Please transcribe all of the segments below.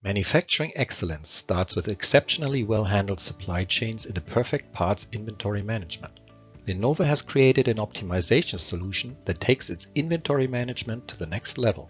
Manufacturing excellence starts with exceptionally well-handled supply chains and a perfect parts inventory management. Lenovo has created an optimization solution that takes its inventory management to the next level.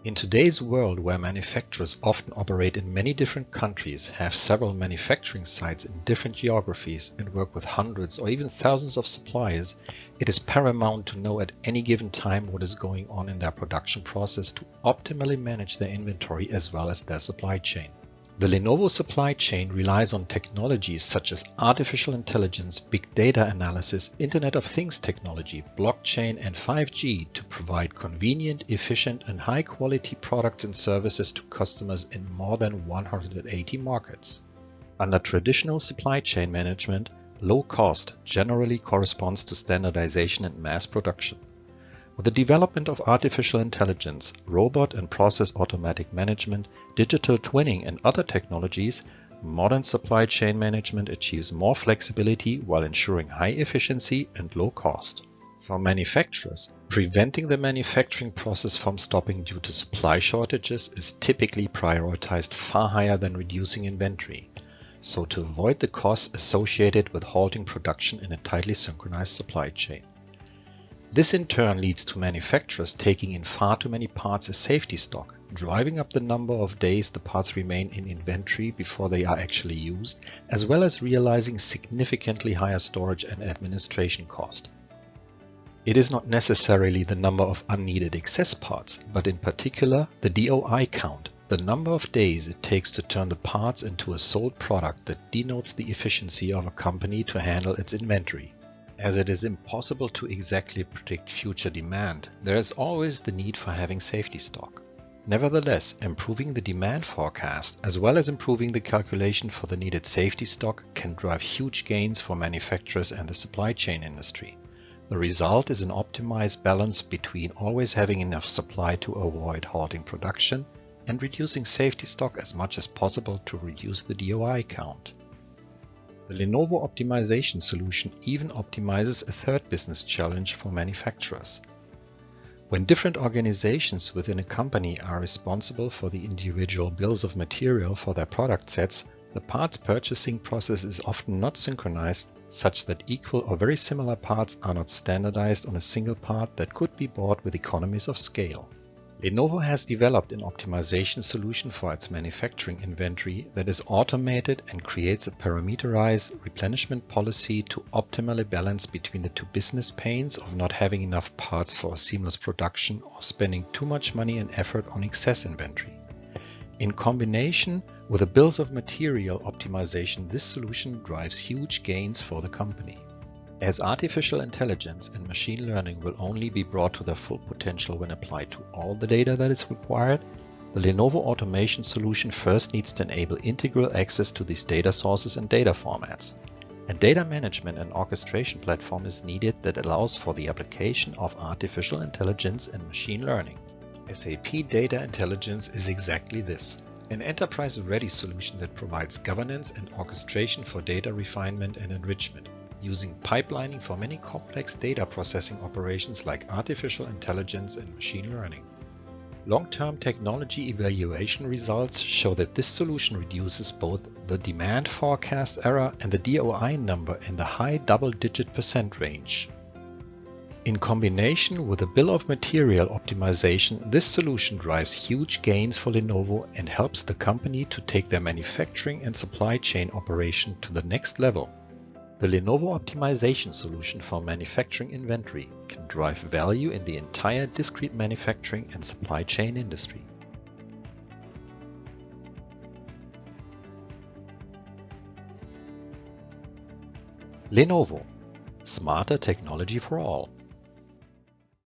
In today's world, where manufacturers often operate in many different countries, have several manufacturing sites in different geographies, and work with hundreds or even thousands of suppliers, it is paramount to know at any given time what is going on in their production process to optimally manage their inventory as well as their supply chain. The Lenovo supply chain relies on technologies such as artificial intelligence, big data analysis, Internet of Things technology, blockchain, and 5G to provide convenient, efficient, and high-quality products and services to customers in more than 180 markets. Under traditional supply chain management, low cost generally corresponds to standardization and mass production. With the development of artificial intelligence, robot and process automatic management, digital twinning, and other technologies, modern supply chain management achieves more flexibility while ensuring high efficiency and low cost. For manufacturers, preventing the manufacturing process from stopping due to supply shortages is typically prioritized far higher than reducing inventory, so to avoid the costs associated with halting production in a tightly synchronized supply chain. This in turn leads to manufacturers taking in far too many parts as safety stock, driving up the number of days the parts remain in inventory before they are actually used, as well as realizing significantly higher storage and administration cost. It is not necessarily the number of unneeded excess parts, but in particular the DOI count, the number of days it takes to turn the parts into a sold product, that denotes the efficiency of a company to handle its inventory. As it is impossible to exactly predict future demand, there is always the need for having safety stock. Nevertheless, improving the demand forecast as well as improving the calculation for the needed safety stock can drive huge gains for manufacturers and the supply chain industry. The result is an optimized balance between always having enough supply to avoid halting production and reducing safety stock as much as possible to reduce the DOI count. The Lenovo optimization solution even optimizes a third business challenge for manufacturers. When different organizations within a company are responsible for the individual bills of material for their product sets, the parts purchasing process is often not synchronized, such that equal or very similar parts are not standardized on a single part that could be bought with economies of scale. Lenovo has developed an optimization solution for its manufacturing inventory that is automated and creates a parameterized replenishment policy to optimally balance between the two business pains of not having enough parts for a seamless production or spending too much money and effort on excess inventory. In combination with the bills of material optimization, this solution drives huge gains for the company. As artificial intelligence and machine learning will only be brought to their full potential when applied to all the data that is required, the Lenovo automation solution first needs to enable integral access to these data sources and data formats. A data management and orchestration platform is needed that allows for the application of artificial intelligence and machine learning. SAP Data Intelligence is exactly this. An enterprise-ready solution that provides governance and orchestration for data refinement and enrichment, using pipelining for many complex data processing operations like artificial intelligence and machine learning. Long-term technology evaluation results show that this solution reduces both the demand forecast error and the DOI number in the high double-digit % range. In combination with the bill of material optimization, this solution drives huge gains for Lenovo and helps the company to take their manufacturing and supply chain operation to the next level. The Lenovo optimization solution for manufacturing inventory can drive value in the entire discrete manufacturing and supply chain industry. Lenovo, smarter technology for all.